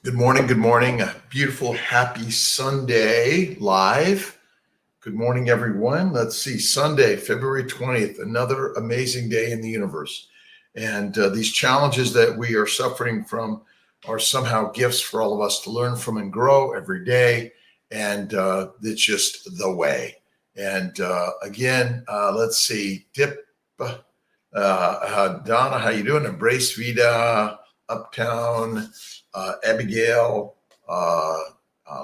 Good morning. Good morning. A beautiful, happy Sunday live. Good morning, everyone. Let's see. Sunday, February 20th, another amazing day in the universe. And these challenges that we are suffering from are somehow gifts for all of us to learn from and grow every day. And it's just the way. And again, let's see. Donna, how you doing? Embrace Vida, Uptown, Abigail.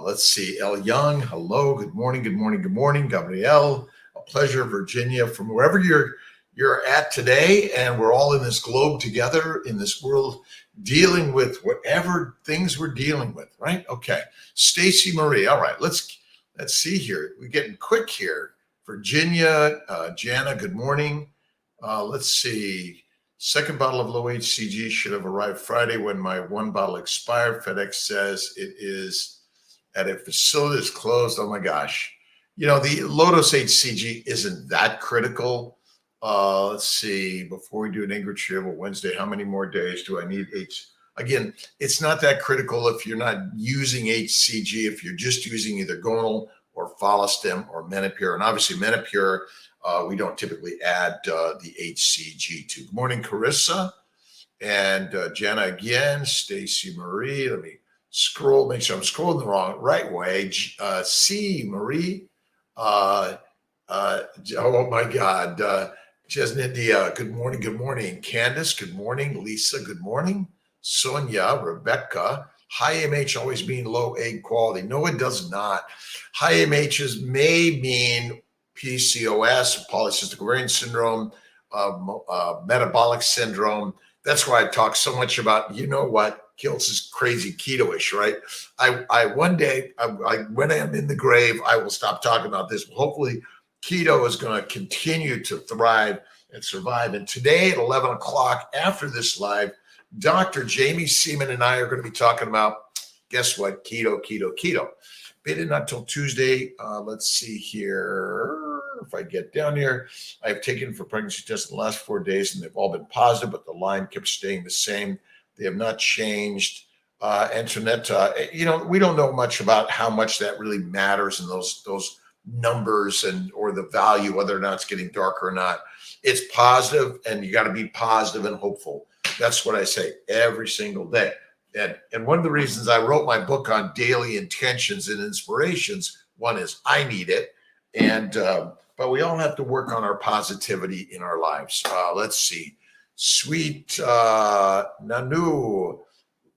Let's see, El Young. Hello. Good morning. Good morning. Good morning, Gabrielle. A pleasure, Virginia, from wherever you're at today, and we're all in this globe together in this world, dealing with whatever things we're dealing with. Right? Okay. Stacy Marie. All right. Let's see here. We're getting quick here. Virginia, Jana. Good morning. Let's see. Second bottle of low HCG should have arrived Friday when my one bottle expired. FedEx says it is at a facility that's closed. Oh my gosh. You know, the low dose HCG isn't that critical. Let's see. Before we do an egg retrieval Wednesday, how many more days do I need H? Again, it's not that critical if you're not using HCG, if you're just using either gonal or follistim or Menopur. And obviously Menopur, we don't typically add the HCG to. Good morning, Carissa. And Jenna again, Stacy Marie. Let me scroll, make sure I'm scrolling the right way. C. Marie. Oh my God. Jesnidia, good morning. Good morning. Candace, good morning. Lisa, good morning. Sonia, Rebecca. High MH always mean low egg quality. No, it does not. High MHs may mean PCOS, polycystic ovarian syndrome, metabolic syndrome. That's why I talk so much about, you know what, kiltz is crazy keto-ish, right? I one day, when I'm in the grave, I will stop talking about this. Hopefully, keto is going to continue to thrive and survive. And today at 11 o'clock after this live, Dr. Jamie Seaman and I are going to be talking about, guess what, keto. Been not till Tuesday. Let's see here. If I get down here, I've taken for pregnancy tests in the last 4 days, and they've all been positive, but the line kept staying the same. They have not changed. Antoinette, we don't know much about how much that really matters in those numbers or the value, whether or not it's getting darker or not. It's positive, and you got to be positive and hopeful. That's what I say every single day. And one of the reasons I wrote my book on daily intentions and inspirations, one is I need it. But we all have to work on our positivity in our lives. Let's see. Sweet Nanu.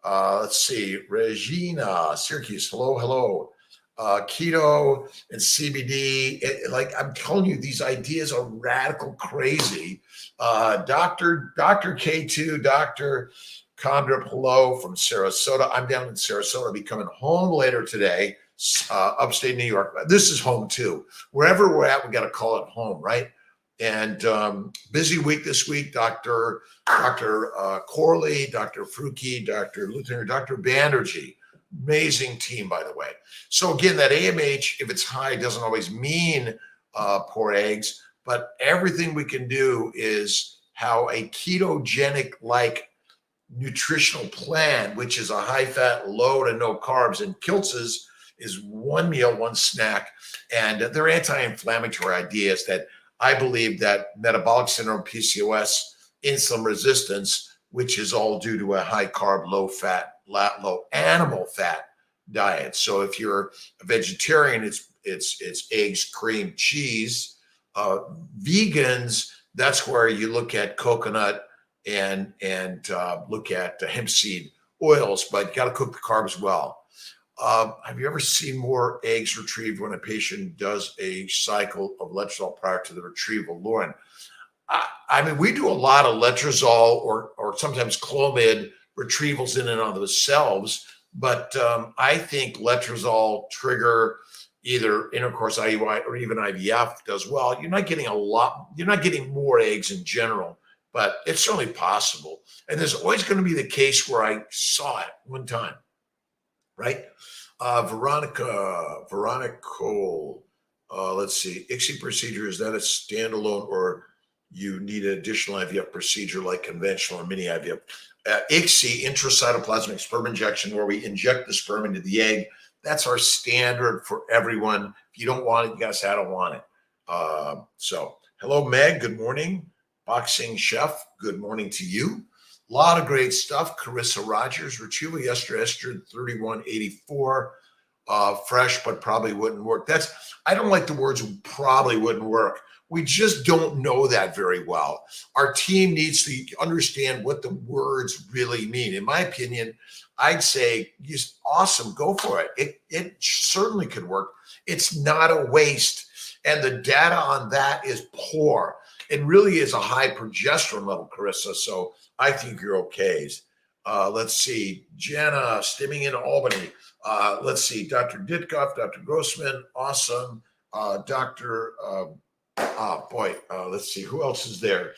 Let's see. Regina, Syracuse. Hello. Keto and CBD. Like I'm telling you, these ideas are radical crazy. Dr. K2, Dr. Condrip, hello from Sarasota. I'm down in Sarasota. I'll be coming home later today, upstate New York. This is home too. Wherever we're at, we got to call it home, right? And busy week this week. Dr. Corley, Dr. Fruki, Dr. Luther, Dr. Banerjee. Amazing team, by the way. So again, that AMH, if it's high, doesn't always mean poor eggs, but everything we can do is how a ketogenic-like nutritional plan, which is a high fat, low to no carbs, and kiltz is one meal, one snack, and they're anti-inflammatory ideas that I believe that metabolic syndrome, PCOS, insulin resistance, which is all due to a high carb, low fat, low animal fat diet. So if you're a vegetarian, it's eggs, cream, cheese. Vegans, that's where you look at coconut and look at hemp seed oils, but you got to cook the carbs well. Have you ever seen more eggs retrieved when a patient does a cycle of letrozole prior to the retrieval? Lauren, I mean, we do a lot of letrozole or sometimes Clomid retrievals in and of themselves, but I think letrozole trigger either intercourse IUI or even IVF does well. You're not getting more eggs in general, but it's certainly possible. And there's always going to be the case where I saw it one time, right? Veronica Cole. Let's see. ICSI procedure, is that a standalone or you need an additional IVF procedure like conventional or mini IVF. ICSI, intracytoplasmic sperm injection, where we inject the sperm into the egg. That's our standard for everyone. If you don't want it, you gotta say, I don't want it. So hello, Meg. Good morning. Boxing Chef. Good morning to you. A lot of great stuff. Carissa Rogers, retrieval yesterday, estrogen 3184. Fresh, but probably wouldn't work. I don't like the words probably wouldn't work. We just don't know that very well. Our team needs to understand what the words really mean. In my opinion, I'd say, just awesome, go for it. It certainly could work. It's not a waste. And the data on that is poor. It really is a high progesterone level, Carissa. So I think you're okay. Let's see. Jana, stimming in Albany. Let's see. Dr. Ditkoff, Dr. Grossman, awesome. Let's see. Who else is there?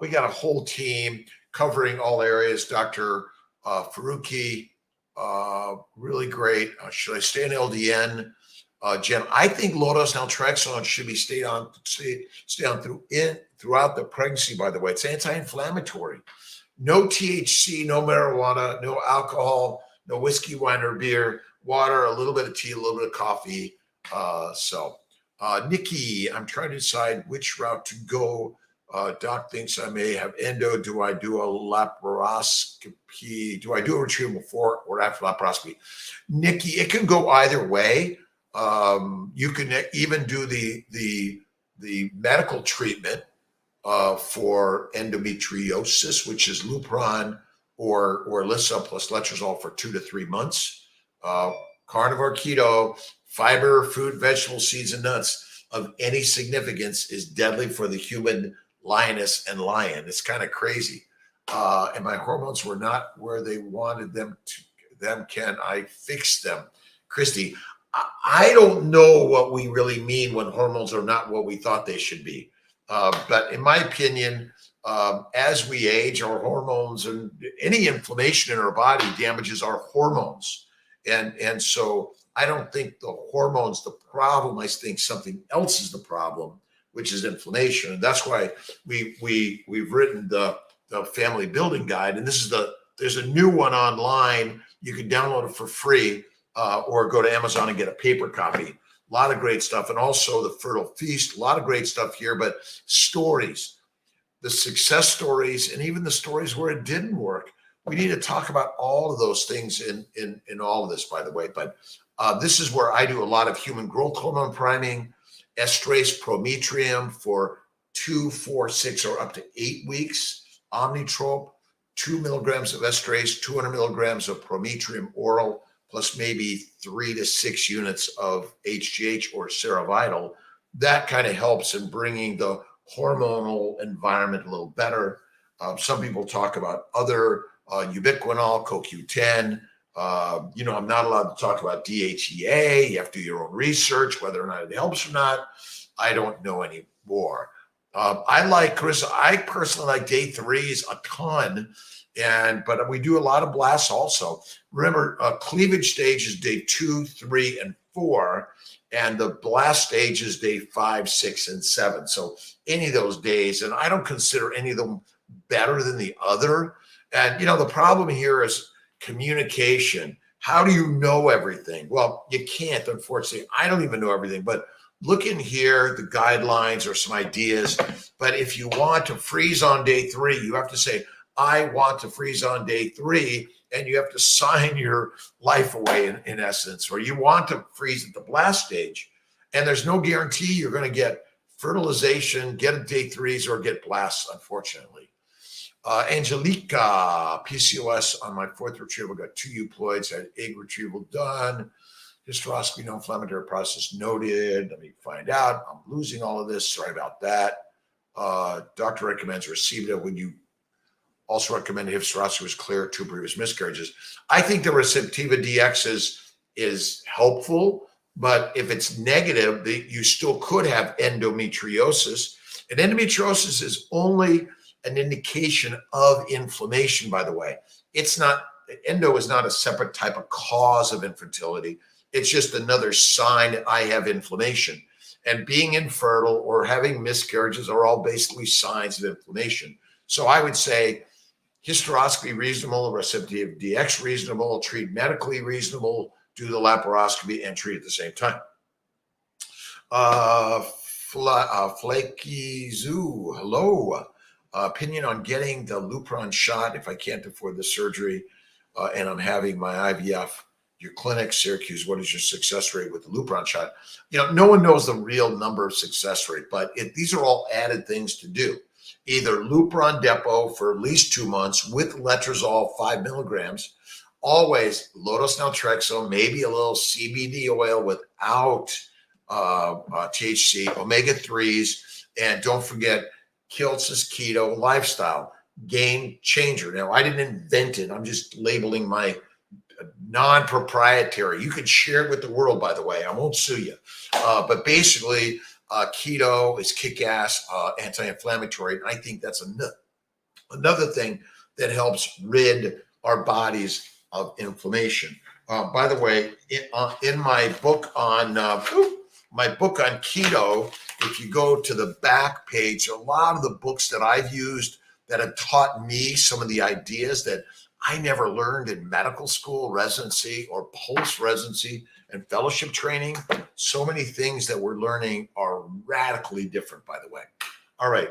We got a whole team covering all areas. Dr. Faruqi, really great. Should I stay in LDN? Jen, I think low-dose naltrexone should be stay on throughout the pregnancy, by the way. It's anti-inflammatory. No THC, no marijuana, no alcohol, no whiskey, wine, or beer, water, a little bit of tea, a little bit of coffee. Nikki, I'm trying to decide which route to go. Doc thinks I may have endo. Do I do a laparoscopy? Do I do a retrieval before or after laparoscopy? Nikki, it can go either way. You can even do the medical treatment for endometriosis, which is Lupron or Lissa plus letrozole for 2 to 3 months. Carnivore keto, fiber, fruit, vegetables, seeds, and nuts of any significance is deadly for the human lioness and lion. It's kind of crazy. And my hormones were not where they wanted them to. Can I fix them? Christy, I don't know what we really mean when hormones are not what we thought they should be. But in my opinion, as we age, our hormones and any inflammation in our body damages our hormones. And so I don't think the hormone's the problem. I think something else is the problem, which is inflammation. And that's why we've written the family building guide. And there's a new one online. You can download it for free. Or go to Amazon and get a paper copy. A lot of great stuff. And also the Fertile Feast, a lot of great stuff here, but stories, the success stories, and even the stories where it didn't work. We need to talk about all of those things in all of this, by the way. But this is where I do a lot of human growth hormone priming, estrase prometrium for 2, 4, 6, or up to 8 weeks, omnitrope, 2 milligrams of estrase, 200 milligrams of prometrium oral, plus maybe 3 to 6 units of HGH or Serovital. That kind of helps in bringing the hormonal environment a little better. Some people talk about other ubiquinol, CoQ10. I'm not allowed to talk about DHEA. You have to do your own research, whether or not it helps or not. I don't know anymore. I personally like day 3s a ton. But we do a lot of blasts also. Remember, cleavage stage is day 2, 3, and 4, and the blast stage is day 5, 6, and 7. So any of those days, and I don't consider any of them better than the other. And the problem here is communication. How do you know everything? Well, you can't, unfortunately. I don't even know everything, but look in here, the guidelines or some ideas. But if you want to freeze on day 3, you have to say, I want to freeze on day 3, and you have to sign your life away in essence, or you want to freeze at the blast stage. And there's no guarantee you're going to get fertilization, get a day 3s, or get blasts, unfortunately. Angelica, PCOS on my 4th retrieval, got 2 euploids, had egg retrieval done. Hysteroscopy, no inflammatory process noted. Let me find out. I'm losing all of this. Sorry about that. Doctor recommends Receiva. Would you also recommend hysteroscopy was clear, 2 previous miscarriages? I think the Receptiva DX is helpful, but if it's negative, you still could have endometriosis. And endometriosis is only an indication of inflammation, by the way. Endo is not a separate type of cause of infertility. It's just another sign that I have inflammation. And being infertile or having miscarriages are all basically signs of inflammation. So I would say hysteroscopy reasonable, receptive DX reasonable, treat medically reasonable, do the laparoscopy and treat at the same time. Flaky Zoo, hello. Opinion on getting the Lupron shot if I can't afford the surgery and I'm having my IVF. Your clinic, Syracuse, what is your success rate with the Lupron shot? No one knows the real number of success rate, but these are all added things to do. Either Lupron depot for at least 2 months with letrozole 5 milligrams, always low-dose naltrexone, maybe a little CBD oil without THC, omega-3s, and don't forget kiltz keto lifestyle, game changer. Now, I didn't invent it. I'm just labeling my non-proprietary. You can share it with the world, by the way. I won't sue you. But basically, keto is kick-ass anti-inflammatory. And I think that's another thing that helps rid our bodies of inflammation. By the way, in my book on keto, if you go to the back page, a lot of the books that I've used that have taught me some of the ideas that I never learned in medical school, residency, or post-residency and fellowship training. So many things that we're learning are radically different, by the way. All right,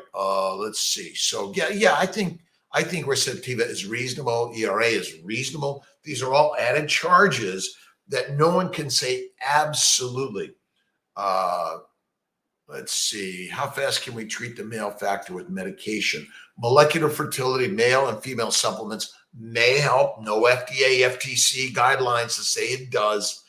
let's see. So yeah, I think Receptiva is reasonable. ERA is reasonable. These are all added charges that no one can say absolutely. Let's see. How fast can we treat the male factor with medication? Molecular fertility, male and female supplements may help. No FDA, FTC guidelines to say it does.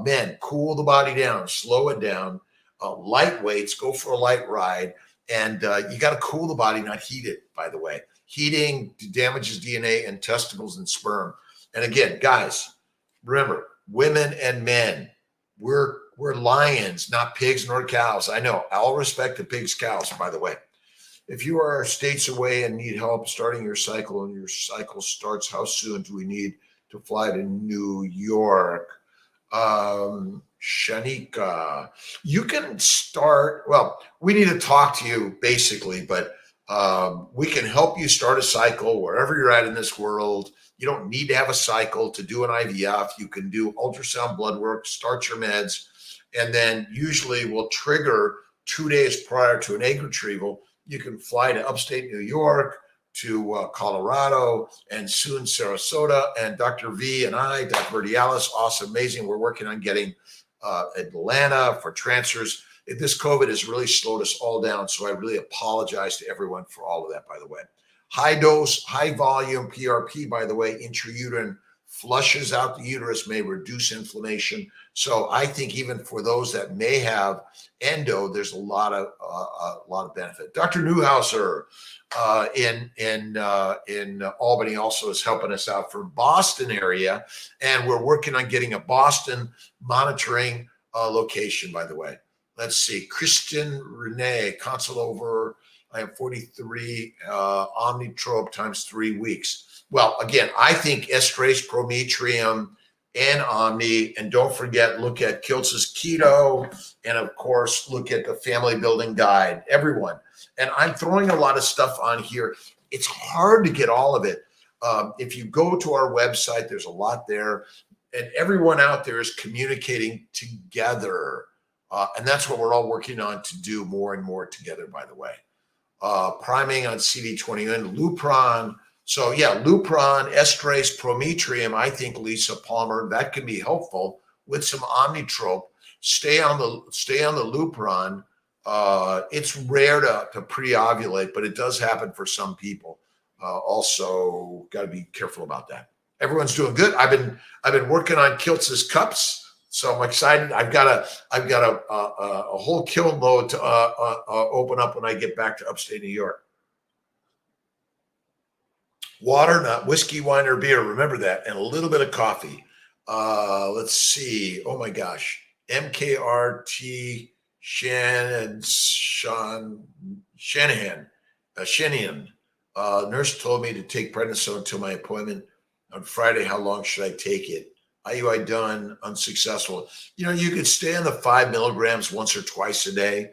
Men, cool the body down, slow it down. Light weights, go for a light ride. And you got to cool the body, not heat it, by the way. Heating damages DNA and testicles and sperm. And again, guys, remember, women and men, we're lions, not pigs nor cows. I know. All respect to pigs, cows, by the way. If you are states away and need help starting your cycle and your cycle starts, how soon do we need to fly to New York? Shanika, you can start. Well, we need to talk to you basically, but we can help you start a cycle wherever you're at in this world. You don't need to have a cycle to do an IVF. You can do ultrasound blood work, start your meds, and then usually we'll trigger 2 days prior to an egg retrieval. You can fly to upstate New York, to Colorado, and soon Sarasota. And Dr. V and I, Dr. Verdialis, awesome, amazing. We're working on getting Atlanta for transfers. This COVID has really slowed us all down. So I really apologize to everyone for all of that, by the way. High dose, high volume PRP, by the way, intrauterine flushes out the uterus, may reduce inflammation. So I think even for those that may have endo, there's a lot of benefit. Dr. Newhouser in Albany also is helping us out from Boston area, and we're working on getting a Boston monitoring location, by the way. Let's see, Kristen Renee, consult over. I am 43, Omnitrope times 3 weeks. Well, again, I think estrase, prometrium, and Omni, and don't forget, look at kiltz keto, and of course, look at the family building guide, everyone. And I'm throwing a lot of stuff on here. It's hard to get all of it. If you go to our website, there's a lot there, and everyone out there is communicating together. And that's what we're all working on to do more and more together, by the way. Priming on CD21, Lupron. So yeah, Lupron, estrase, prometrium, I think, Lisa Palmer, that can be helpful with some Omnitrope. Stay on the Lupron. It's rare to pre-ovulate, but it does happen for some people. Also, got to be careful about that. Everyone's doing good. I've been working on kiltz cups. So I'm excited. I've got a whole kiln load to open up when I get back to upstate New York. Water, not whiskey, wine, or beer. Remember that, and a little bit of coffee. Let's see. Oh my gosh, MKRT Shanahan. Nurse told me to take prednisone until my appointment on Friday. How long should I take it? IUI done, unsuccessful. You could stay on the 5 milligrams once or twice a day.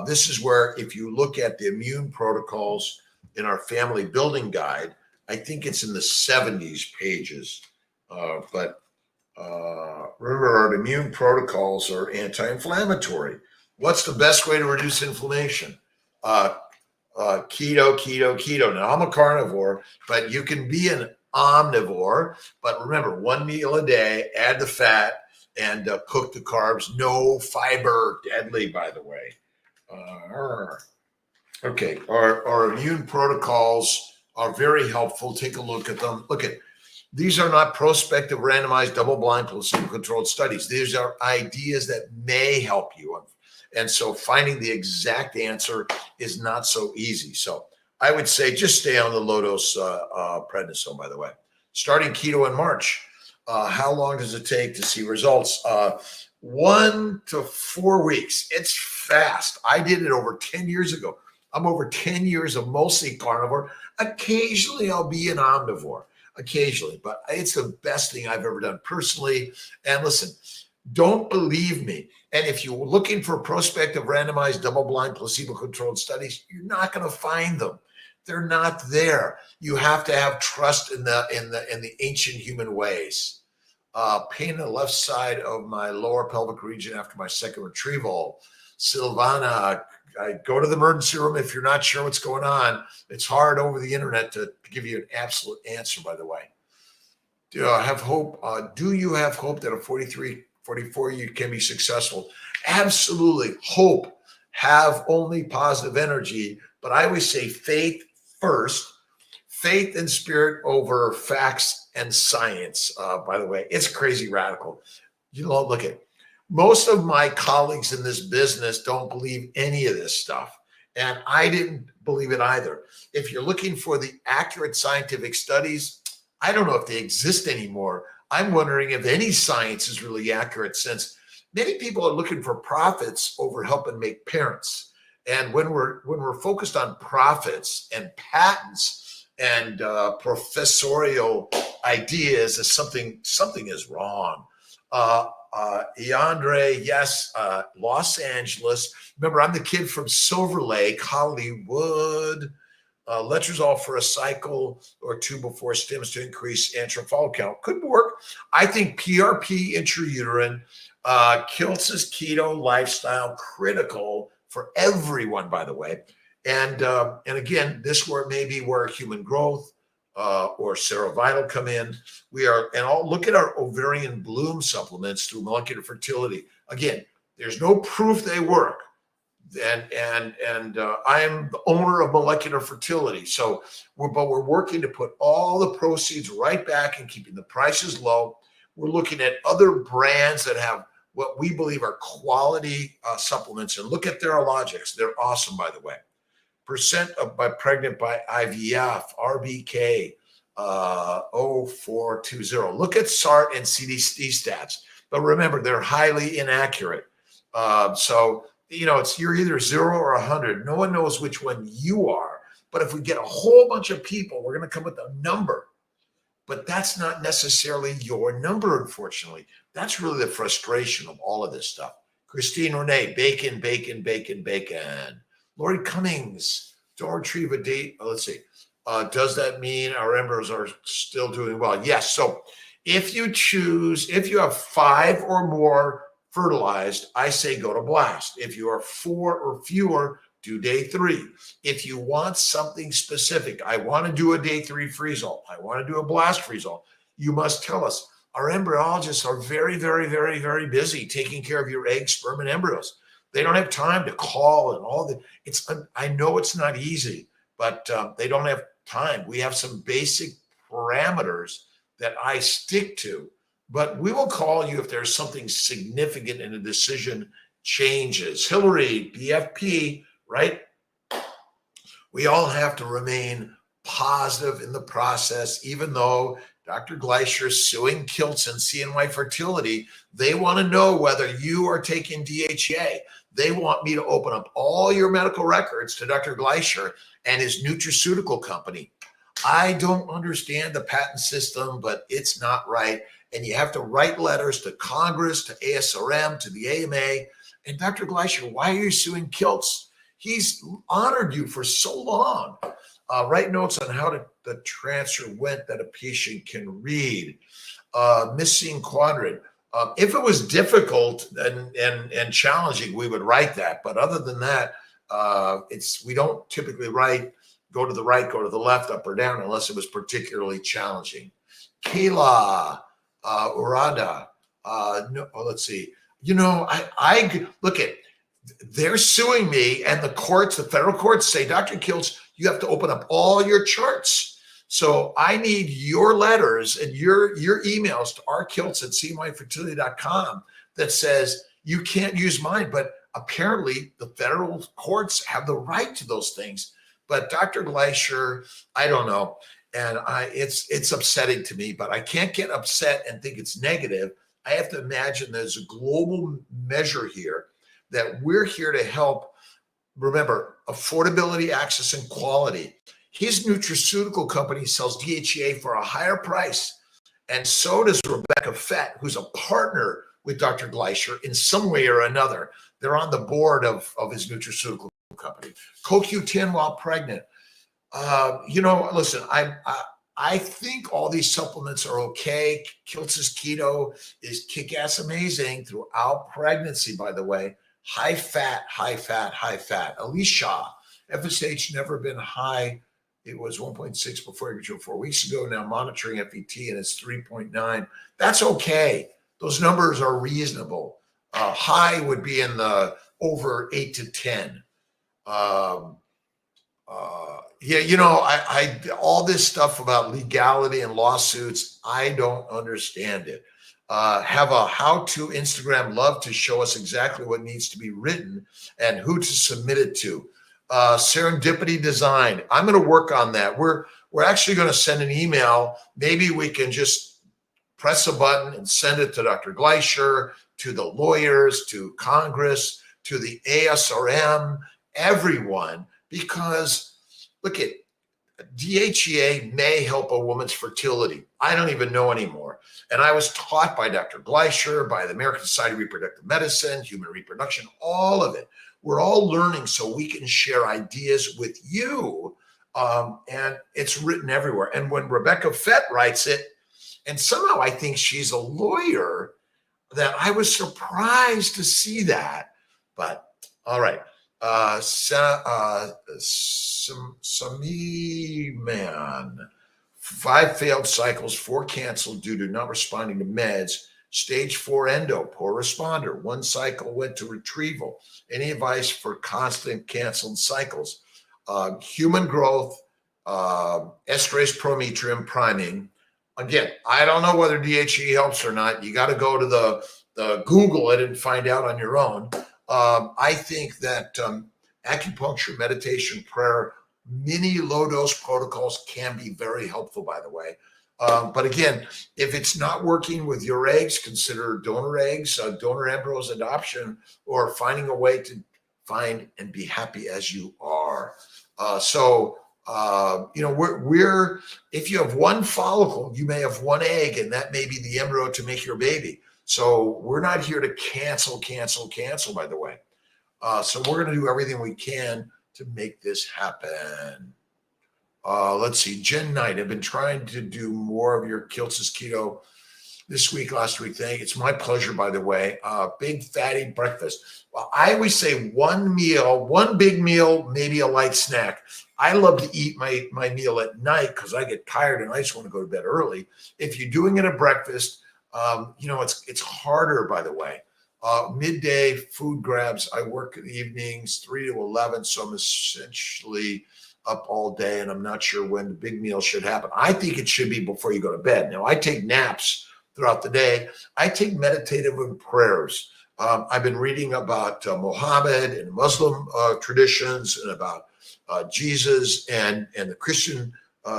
This is where, if you look at the immune protocols in our family building guide, I think it's in the 70s pages. But remember, our immune protocols are anti-inflammatory. What's the best way to reduce inflammation? Keto. Now, I'm a carnivore, but you can be an omnivore. But remember, 1 meal a day, add the fat, and cook the carbs. No fiber, deadly, by the way. Okay, our immune protocols are very helpful. Take a look at them. These are not prospective, randomized, double-blind, placebo-controlled studies. These are ideas that may help you. And so finding the exact answer is not so easy. So I would say just stay on the low-dose prednisone, by the way. Starting keto in March. How long does it take to see results? 1 to 4 weeks. It's fast. I did it over 10 years ago. I'm over 10 years of mostly carnivore. Occasionally, I'll be an omnivore. Occasionally, but it's the best thing I've ever done personally. And listen, don't believe me. And if you're looking for prospective, randomized, double-blind, placebo-controlled studies, you're not going to find them. They're not there. You have to have trust in the ancient human ways. Pain in the left side of my lower pelvic region after my second retrieval. Silvana, I go to the emergency room if you're not sure what's going on. It's hard over the internet to give you an absolute answer, by the way. Do I have hope? Do you have hope that at 43, 44 you can be successful? Absolutely. Hope. Have only positive energy. But I always say faith first. Faith and spirit over facts and science. By the way, it's crazy radical. Look at most of my colleagues in this business don't believe any of this stuff. And I didn't believe it either. If you're looking for the accurate scientific studies, I don't know if they exist anymore. I'm wondering if any science is really accurate, since many people are looking for profits over helping make parents. And when we're focused on profits and patents and professorial ideas, is something is wrong. Eandre, yes, Los Angeles. Remember, I'm the kid from Silver Lake, Hollywood. Letrozole for a cycle or 2 before stims to increase antral follicle count. Could work. I think PRP intrauterine, kiltz is keto lifestyle, critical for everyone, by the way. And again, this may be where human growth or Serovital come in. I'll look at our ovarian bloom supplements through Molecular Fertility. Again, there's no proof they work. And I am the owner of Molecular Fertility. So we're working to put all the proceeds right back and keeping the prices low. We're looking at other brands that have what we believe are quality supplements. And look at Theralogics. They're awesome, by the way. Percent by pregnant by IVF, RBK, 0420. Look at SART and CDC stats. But remember, they're highly inaccurate. You're either 0 or 100. No one knows which one you are. But if we get a whole bunch of people, we're going to come with a number. But that's not necessarily your number, unfortunately. That's really the frustration of all of this stuff. Christine Renee, bacon. Lori Cummings, don't retrieve a date. Let's see. Does that mean our embryos are still doing well? Yes. So if you have 5 or more fertilized, I say go to blast. If you are 4 or fewer, do day 3. If you want something specific, I want to do a day 3 freeze-all, I want to do a blast freeze-all, you must tell us. Our embryologists are very, very, very, very busy taking care of your eggs, sperm, and embryos. They don't have time to call and all that. I know it's not easy, but they don't have time. We have some basic parameters that I stick to, but we will call you if there's something significant in a decision changes. Hillary, BFP, right? We all have to remain positive in the process, even though Dr. Gleischer is suing kiltz and CNY Fertility. They want to know whether you are taking DHEA. They want me to open up all your medical records to Dr. Gleischer and his nutraceutical company. I don't understand the patent system, but it's not right. and you have to write letters to Congress, to ASRM, to the AMA. And Dr. Gleischer, why are you suing kiltz? He's honored you for so long. Write notes on how the transfer went that a patient can read. Missing quadrant. If it was difficult and challenging, we would write that. But other than that, we don't typically write go to the right, go to the left, up or down, unless it was particularly challenging. Kayla, Urada. No, let's see. I look at. They're suing me, and the courts, the federal courts, say, Dr. Kiltz, you have to open up all your charts. So I need your letters and your emails to rkiltz@cmyfertility.com that says you can't use mine. But apparently the federal courts have the right to those things. But Dr. Gleischer, I don't know. And it's upsetting to me, but I can't get upset and think it's negative. I have to imagine there's a global measure here that we're here to help. Remember, affordability, access, and quality. His nutraceutical company sells DHEA for a higher price, and so does Rebecca Fett, who's a partner with Dr. Gleischer in some way or another. They're on the board of his nutraceutical company. CoQ10 while pregnant. Listen, I think all these supplements are okay. Kiltz's keto is kick-ass amazing throughout pregnancy, by the way. High fat, high fat, high fat. Alicia, FSH never been high. It was 1.6 before 4 weeks ago. Now monitoring FET and it's 3.9. That's okay. Those numbers are reasonable. High would be in the over 8 to 10. All this stuff about legality and lawsuits, I don't understand it. Have a how-to Instagram, love to show us exactly what needs to be written and who to submit it to. Serendipity design. I'm going to work on that. We're actually going to send an email. Maybe we can just press a button and send it to Dr. Gleischer, to the lawyers, to Congress, to the ASRM, everyone, because look at DHEA may help a woman's fertility. I don't even know anymore. And I was taught by Dr. Gleischer, by the American Society of Reproductive Medicine, Human Reproduction, all of it. We're all learning so we can share ideas with you. And it's written everywhere. And when Rebecca Fett writes it, and somehow I think she's a lawyer, that I was surprised to see that. But all right. Sami man, 5 failed cycles, 4 canceled due to not responding to meds. Stage 4 endo, poor responder. 1 cycle went to retrieval. Any advice for constant canceled cycles? Human growth, estrase prometrium priming. Again, I don't know whether DHE helps or not. You got to go to the Google it and find out on your own. I think that acupuncture, meditation, prayer, mini low-dose protocols can be very helpful, by the way. But again, if it's not working with your eggs, consider donor eggs, donor embryos adoption, or finding a way to find and be happy as you are. We're if you have 1 follicle, you may have 1 egg, and that may be the embryo to make your baby. So we're not here to cancel, by the way. So we're going to do everything we can to make this happen. Let's see. Jen Knight, I've been trying to do more of your Kiltz's keto this week, last week. Thank you. It's my pleasure, by the way. Big fatty breakfast. Well, I always say 1 meal, 1 big meal, maybe a light snack. I love to eat my meal at night because I get tired and I just want to go to bed early. If you're doing it at breakfast, it's harder, by the way. Midday food grabs. I work in the evenings, 3 to 11. So I'm essentially up all day and I'm not sure when the big meal should happen. I think it should be before you go to bed. Now I take naps throughout the day. I take meditative and prayers. I've been reading about Muhammad and Muslim traditions and about Jesus and the Christian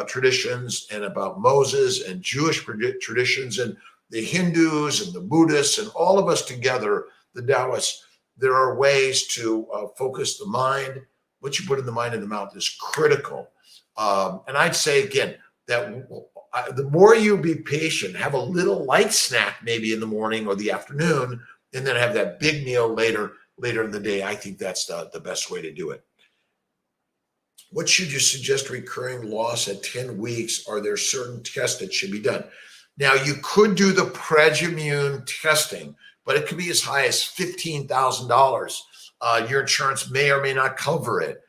traditions and about Moses and Jewish traditions and the Hindus and the Buddhists and all of us together, the Taoists. There are ways to focus the mind. What you put in the mind and the mouth is critical. And I'd say, again, that the more you be patient, have a little light snack maybe in the morning or the afternoon, and then have that big meal later in the day. I think that's the best way to do it. What should you suggest recurring loss at 10 weeks? Are there certain tests that should be done? Now, you could do the Pregimmune testing, but it could be as high as $15,000. Your insurance may or may not cover it.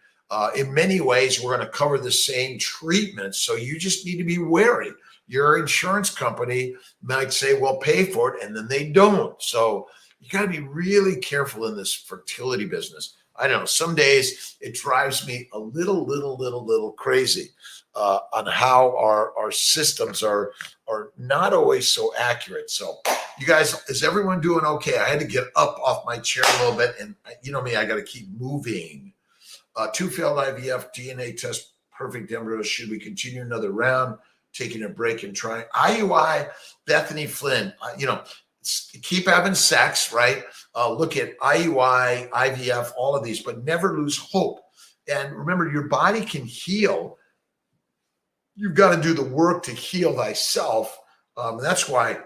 In many ways, we're going to cover the same treatment, so you just need to be wary. Your insurance company might say, well, pay for it, and then they don't. So you got to be really careful in this fertility business. I don't know, some days it drives me a little crazy on how our systems are not always so accurate. So you guys, is everyone doing okay? I had to get up off my chair a little bit, and you know me, I got to keep moving. 2 failed IVF, DNA test, perfect embryos. Should we continue another round, taking a break and trying? IUI, Bethany Flynn, keep having sex, right? Look at IUI, IVF, all of these, but never lose hope. And remember, your body can heal. You've got to do the work to heal thyself. That's why,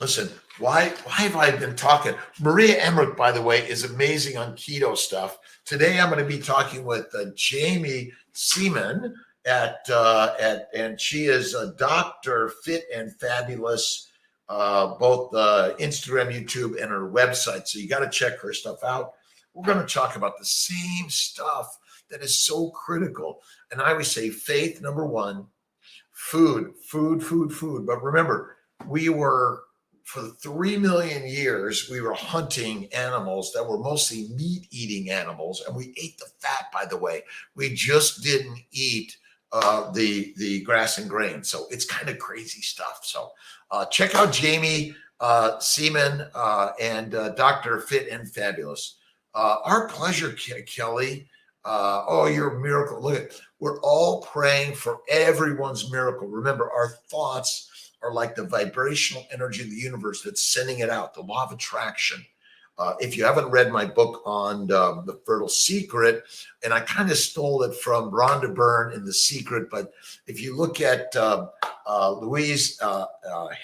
listen, why have I been talking? Maria Emmerich, by the way, is amazing on keto stuff. Today, I'm going to be talking with Jamie Seaman and she is a Dr. Fit and Fabulous, both Instagram, YouTube, and her website. So you got to check her stuff out. We're going to talk about the same stuff that is so critical. And I always say faith, number one, food. But remember, for 3 million years, we were hunting animals that were mostly meat-eating animals, and we ate the fat, by the way. We just didn't eat the grass and grain. So it's kind of crazy stuff. So check out Jamie Seaman and Dr. Fit and Fabulous. Our pleasure, Kelly. You're a miracle. Look, we're all praying for everyone's miracle. Remember, our thoughts are like the vibrational energy of the universe that's sending it out, the law of attraction. If you haven't read my book on the Fertile Secret, and I kind of stole it from Rhonda Byrne in The Secret, but if you look at Louise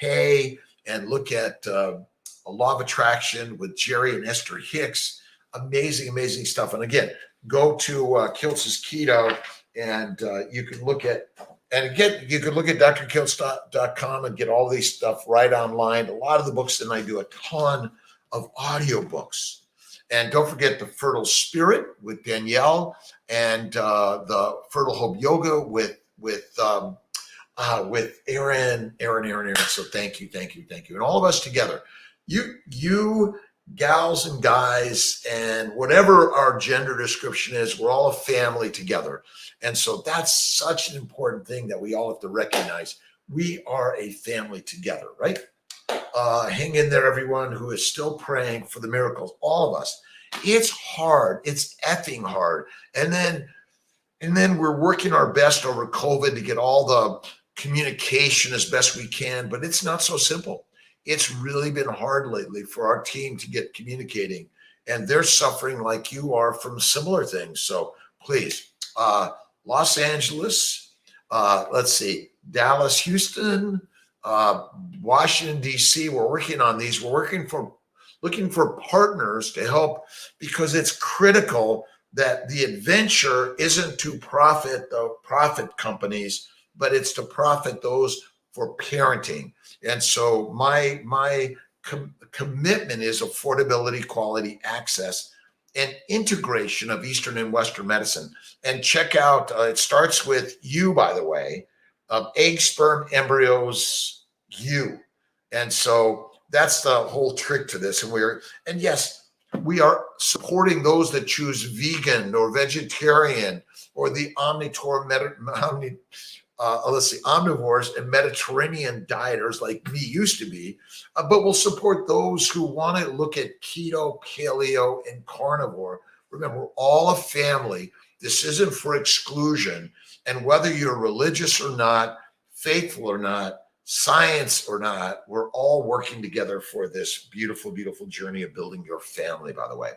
Hay and look at a Law of Attraction with Jerry and Esther Hicks, amazing stuff. And again, go to Kiltz's Keto, and you can look at, and again, you can look at drkiltz.com and get all these stuff right online. A lot of the books, and I do a ton of audiobooks. And don't forget the Fertile Spirit with Danielle, and the Fertile Hope Yoga with Aaron. So thank you. And all of us together, you gals and guys, and whatever our gender description is, we're all a family together. And so that's such an important thing that we all have to recognize. We are a family together, right? Hang in there, everyone who is still praying for the miracles. All of us. It's hard. It's effing hard. And then we're working our best over COVID to get all the communication as best we can, but it's not so simple. It's really been hard lately for our team to get communicating, and they're suffering like you are from similar things. So please, Los Angeles, let's see, Dallas, Houston, Washington, D.C., we're working on these. We're looking for partners to help, because it's critical that the adventure isn't to profit the profit companies, but it's to profit those for parenting. And so my commitment is affordability, quality, access, and integration of Eastern and Western medicine. And check out, it starts with you, by the way, egg, sperm, embryos, you. And so that's the whole trick to this. And yes, we are supporting those that choose vegan or vegetarian or the omnivores and Mediterranean dieters like me used to be, but we'll support those who want to look at keto, paleo, and carnivore. Remember, we're all a family. This isn't for exclusion. And whether you're religious or not, faithful or not, science or not, we're all working together for this beautiful, beautiful journey of building your family, by the way.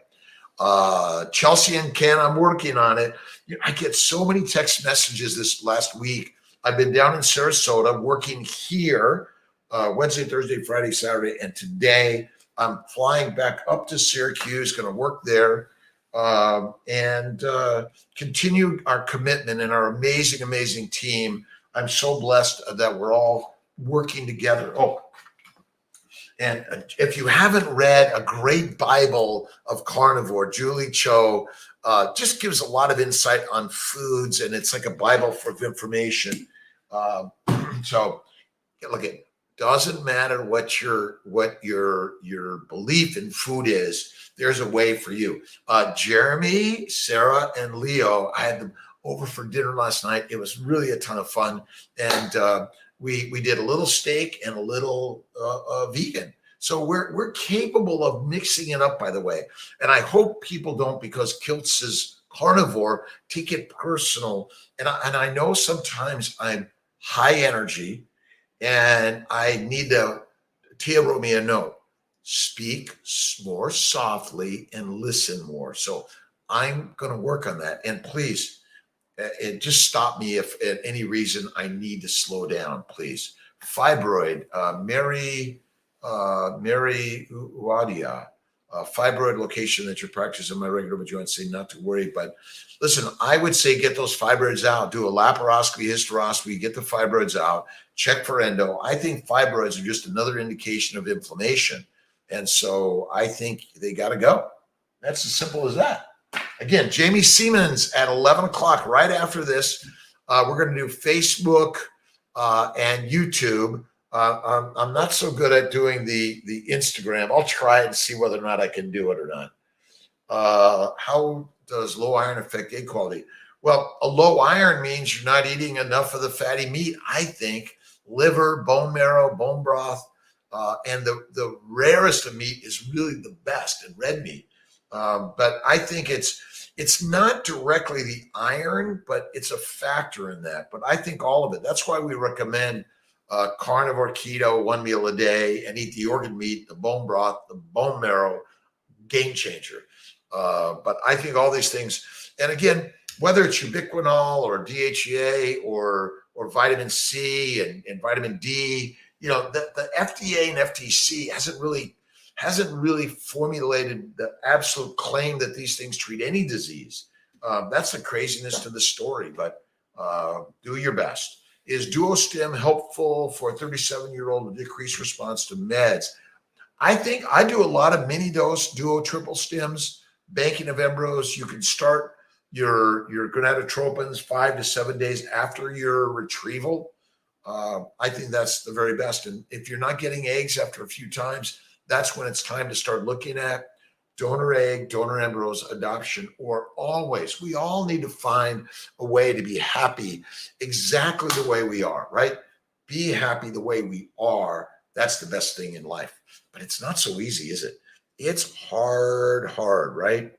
Chelsea and Ken, I'm working on it. I get so many text messages this last week I've been down in Sarasota working here Wednesday, Thursday, Friday, Saturday, and today I'm flying back up to Syracuse, going to work there and continue our commitment and our amazing, amazing team. I'm so blessed that we're all working together. Oh, and if you haven't read A Great Bible of Carnivore, Julie Cho just gives a lot of insight on foods, and it's like a Bible of information. So look, it doesn't matter what your belief in food is. There's a way for you. Jeremy, Sarah, and Leo, I had them over for dinner last night. It was really a ton of fun, and we did a little steak and a little vegan. So we're capable of mixing it up, by the way. And I hope people don't, because kiltz is carnivore, take it personal. And I know sometimes I'm high energy and I need to. Tia wrote me a note: speak more softly and listen more. So I'm going to work on that. And please, and just stop me if at any reason I need to slow down, please. Fibroid, Mary Uadia, fibroid location that you're practicing my regular OB-GYN, say not to worry. But listen, I would say get those fibroids out, do a laparoscopy, hysteroscopy, get the fibroids out, check for endo. I think fibroids are just another indication of inflammation. And so I think they got to go. That's as simple as that. Again, Jamie Siemens at 11 o'clock right after this. We're going to do Facebook and YouTube. I'm not so good at doing the Instagram. I'll try and see whether or not I can do it or not. How does low iron affect egg quality? Well, a low iron means you're not eating enough of the fatty meat, I think. Liver, bone marrow, bone broth, and the rarest of meat is really the best in red meat. But I think it's not directly the iron, but it's a factor in that. But I think all of it. That's why we recommend carnivore keto, 1 meal a day, and eat the organ meat, the bone broth, the bone marrow, game changer. But I think all these things, and again, whether it's ubiquinol or DHEA or vitamin C and vitamin D, the FDA and FTC hasn't really formulated the absolute claim that these things treat any disease. That's the craziness to the story, but do your best. Is Duostim helpful for a 37-year-old with decreased response to meds? I think I do a lot of mini dose duo triple stims, banking of embryos. You can start your gonadotropins 5 to 7 days after your retrieval. I think that's the very best. And if you're not getting eggs after a few times, that's when it's time to start looking at donor egg, donor embryos, adoption, or always. We all need to find a way to be happy exactly the way we are, right? Be happy the way we are. That's the best thing in life. But it's not so easy, is it? It's hard, right?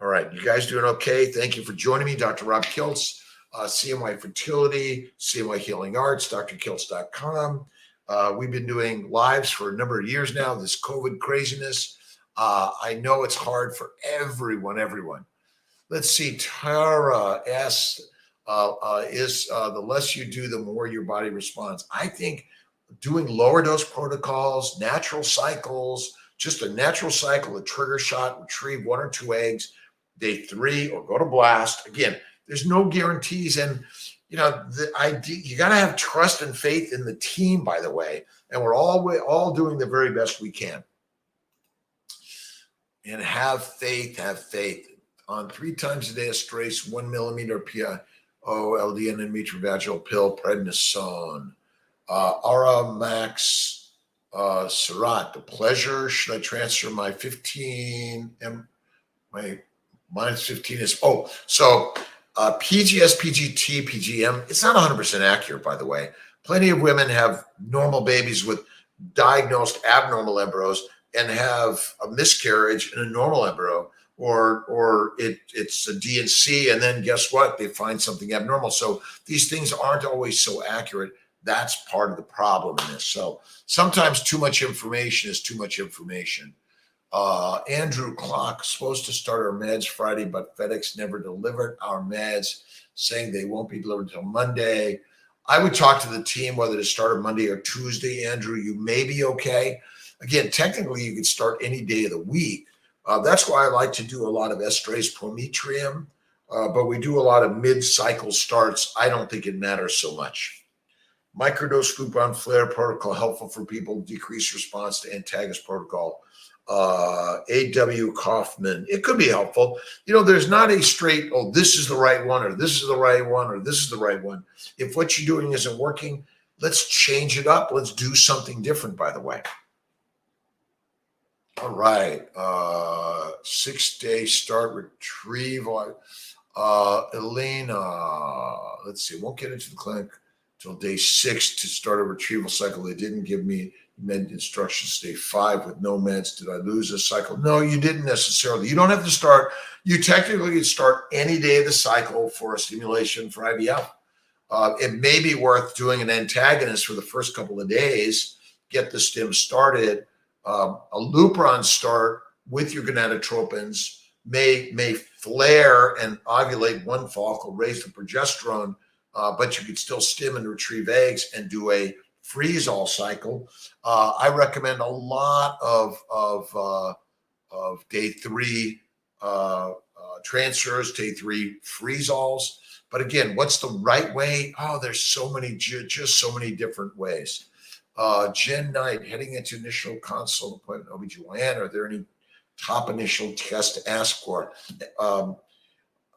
All right, you guys doing okay? Thank you for joining me, Dr. Rob Kiltz, CMY Fertility, CMY Healing Arts, drkiltz.com. We've been doing lives for a number of years now, this COVID craziness. I know it's hard for everyone. Let's see, Tara asks, the less you do, the more your body responds. I think doing lower dose protocols, natural cycles, just a natural cycle, a trigger shot, retrieve 1 or 2 eggs, day 3, or go to blast. Again, there's no guarantees. And, you got to have trust and faith in the team, by the way. And we're all doing the very best we can. And have faith on 3 times a day of Strace, 1 millimeter PIO, LDN endometriovaginal pill, prednisone. Ara Max Surat, the pleasure. Should I transfer my 15? My minus 15 is, so PGS, PGT, PGM, it's not 100% accurate, by the way. Plenty of women have normal babies with diagnosed abnormal embryos and have a miscarriage in a normal embryo, or it's a D&C, and then guess what? They find something abnormal. So these things aren't always so accurate. That's part of the problem in this. So sometimes too much information is too much information. Andrew Clock, supposed to start our meds Friday, but FedEx never delivered our meds, saying they won't be delivered until Monday. I would talk to the team whether to start on Monday or Tuesday, Andrew. You may be okay. Again, technically, you could start any day of the week. That's why I like to do a lot of estrase prometrium, but we do a lot of mid-cycle starts. I don't think it matters so much. Microdose Lupron flare protocol helpful for people, decreased response to antagonist protocol. A.W. Kaufman, it could be helpful. There's not a straight, oh, this is the right one, or this is the right one, or this is the right one. If what you're doing isn't working, let's change it up. Let's do something different, by the way. All right. 6-day start retrieval. Elena, let's see. Won't get into the clinic until day 6 to start a retrieval cycle. They didn't give me med instructions. Day 5 with no meds. Did I lose a cycle? No, you didn't necessarily. You don't have to start. You technically can start any day of the cycle for a stimulation for IVF. It may be worth doing an antagonist for the first couple of days, get the stim started. A Lupron start with your gonadotropins may flare and ovulate one follicle, raise the progesterone, but you could still stim and retrieve eggs and do a freeze-all cycle. I recommend a lot of day 3 transfers, day 3 freeze-alls. But again, what's the right way? Oh, there's so many, just so many different ways. Jen Knight, heading into initial consult appointment, OBGYN, are there any top initial tests to ask for?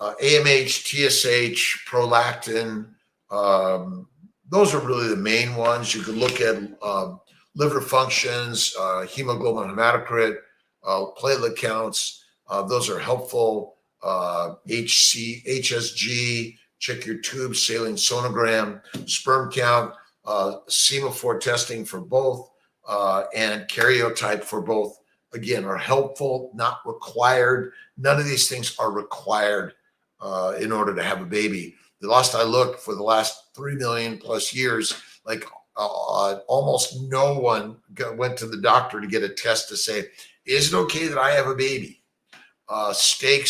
AMH, TSH, prolactin, those are really the main ones. You could look at liver functions, hemoglobin hematocrit, platelet counts. Those are helpful. HSG, check your tube, saline sonogram, sperm count, semaphore testing for both, and karyotype for both, again, are helpful, not required. None of these things are required in order to have a baby. The last I looked, for the last 3 million plus years, like almost no one went to the doctor to get a test to say, is it okay that I have a baby? Steak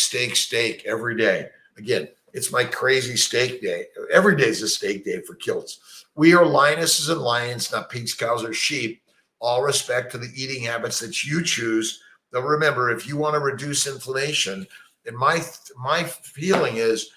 every day. Again, it's my crazy steak day. Every day is a steak day for kiltz. We are lionesses and lions, not pigs, cows, or sheep. All respect to the eating habits that you choose. Though remember, if you want to reduce inflammation, and my feeling is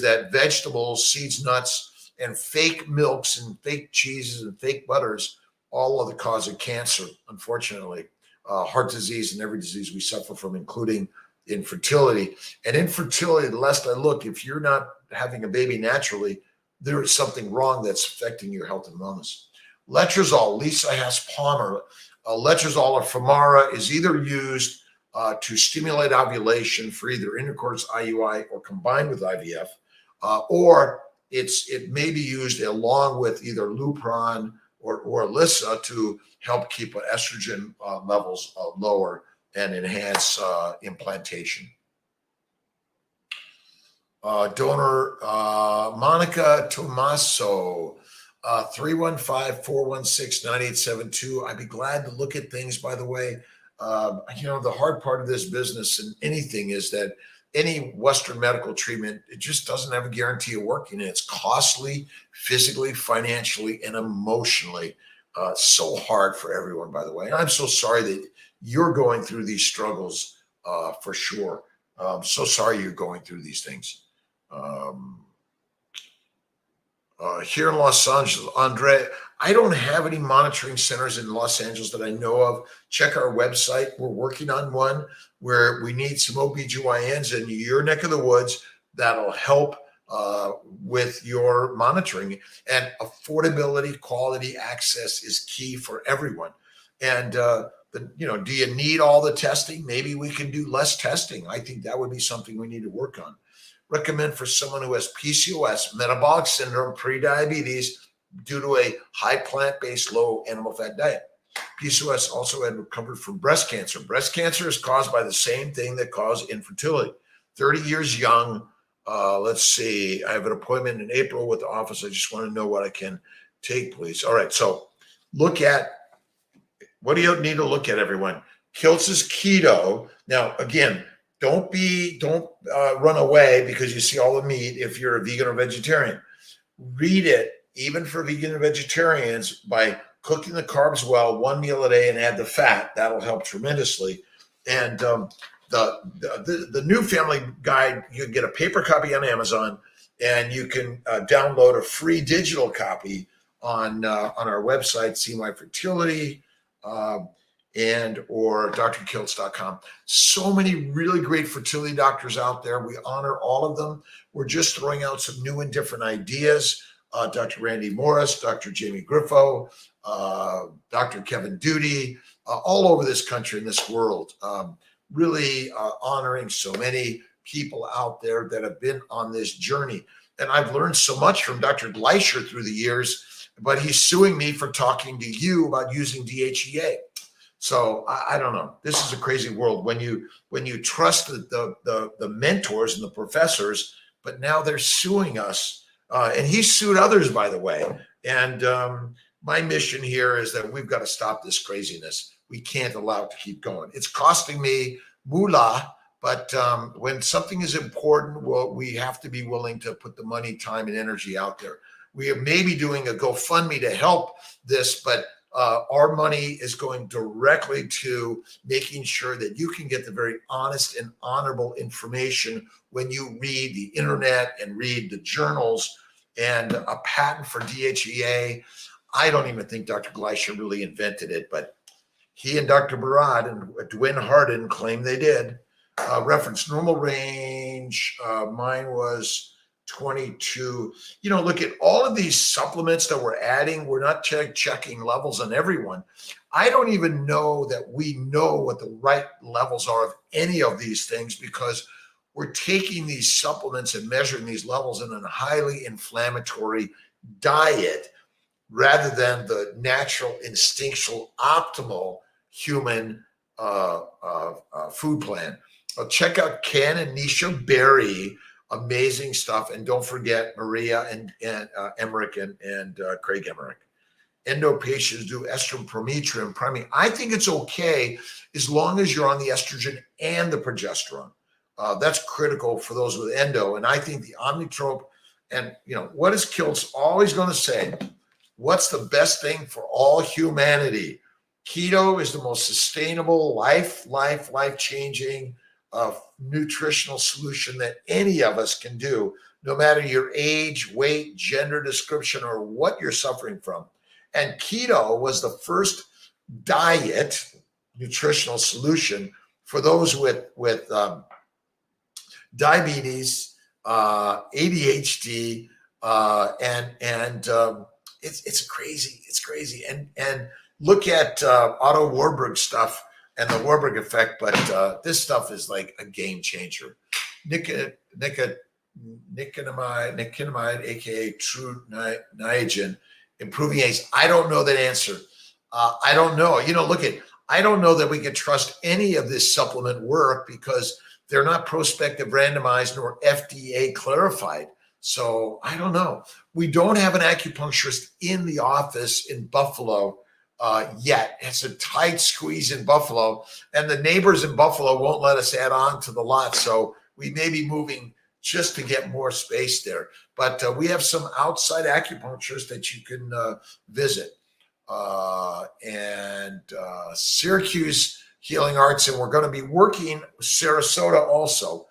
that vegetables, seeds, nuts, and fake milks and fake cheeses and fake butters, all are the cause of cancer, unfortunately. Heart disease and every disease we suffer from, including infertility. And infertility, the last I look, if you're not having a baby naturally, there is something wrong that's affecting your health and wellness. Letrozole, Lisa Hess-Palmer. Letrozole or Femara is either used to stimulate ovulation for either intercourse, IUI, or combined with IVF, or it may be used along with either Lupron or Alyssa to help keep estrogen levels lower and enhance implantation. Donor Monica Tomaso, 315-416-9872. I'd be glad to look at things, by the way. The hard part of this business and anything is that any Western medical treatment, it just doesn't have a guarantee of working. It's costly, physically, financially, and emotionally. So hard for everyone, by the way. And I'm so sorry that you're going through these struggles for sure. I'm so sorry you're going through these things. Here in Los Angeles, Andre, I don't have any monitoring centers in Los Angeles that I know of. Check our website. We're working on one where we need some OBGYNs in your neck of the woods that'll help with your monitoring. And affordability, quality, access is key for everyone. And do you need all the testing? Maybe we can do less testing. I think that would be something we need to work on. Recommend for someone who has PCOS, metabolic syndrome, prediabetes, due to a high plant-based, low animal fat diet. PCOS also had recovered from breast cancer. Breast cancer is caused by the same thing that caused infertility. 30 years young. Let's see. I have an appointment in April with the office. I just want to know what I can take, please. All right. So look at, what do you need to look at, everyone? Kiltz is keto. Now, again, don't run away because you see all the meat if you're a vegan or vegetarian. Read it. even for vegan and vegetarians, by cooking the carbs well, one meal a day, and add the fat. That'll help tremendously. And the new family guide, you can get a paper copy on Amazon, and you can download a free digital copy on our website, CMY Fertility, and or drkiltz.com. So many really great fertility doctors out there. We honor all of them. We're just throwing out some new and different ideas. Dr. Randy Morris, Dr. Jamie Griffo, Dr. Kevin Duty, all over this country and this world. Really honoring so many people out there that have been on this journey. And I've learned so much from Dr. Gleischer through the years, but he's suing me for talking to you about using DHEA. So I don't know. This is a crazy world when you trust the mentors and the professors, but now they're suing us. And he sued others, by the way. And my mission here is that we've got to stop this craziness. We can't allow it to keep going. It's costing me moolah, but when something is important, well, we have to be willing to put the money, time, and energy out there. We are maybe doing a GoFundMe to help this, but our money is going directly to making sure that you can get the very honest and honorable information when you read the internet and read the journals. And a patent for DHEA, I don't even think Dr. Gleischer really invented it, but he and Dr. Barad and Dwayne Hardin claim they did. Reference normal range, mine was 22. You know, look at all of these supplements that we're adding. We're not checking levels on everyone. I don't even know that we know what the right levels are of any of these things, because we're taking these supplements and measuring these levels in a highly inflammatory diet rather than the natural, instinctual, optimal human food plan. Check out Ken and Nisha Berry. Amazing stuff. And don't forget Maria and Emmerich and Craig Emmerich. Endo patients do estrogen, prometrium, priming. I think it's okay as long as you're on the estrogen and the progesterone. That's critical for those with endo. And I think the Omnitrope, and you know, what is Kiltz always going to say? What's the best thing for all humanity? Keto is the most sustainable, life-changing nutritional solution that any of us can do, no matter your age, weight, gender description, or what you're suffering from. And keto was the first diet nutritional solution for those with diabetes, ADHD, and it's crazy. And look at Otto Warburg stuff and the Warburg effect, but this stuff is like a game changer. Nicotinamide, aka True Niagen, improving AIDS. I don't know that answer. I don't know. You know, I don't know that we can trust any of this supplement work because they're not prospective, randomized, nor FDA clarified. So I don't know. We don't have an acupuncturist in the office in Buffalo yet. It's a tight squeeze in Buffalo, and the neighbors in Buffalo won't let us add on to the lot. So we may be moving just to get more space there. But we have some outside acupuncturists that you can visit. And Syracuse Healing Arts, and we're going to be working with Sarasota also.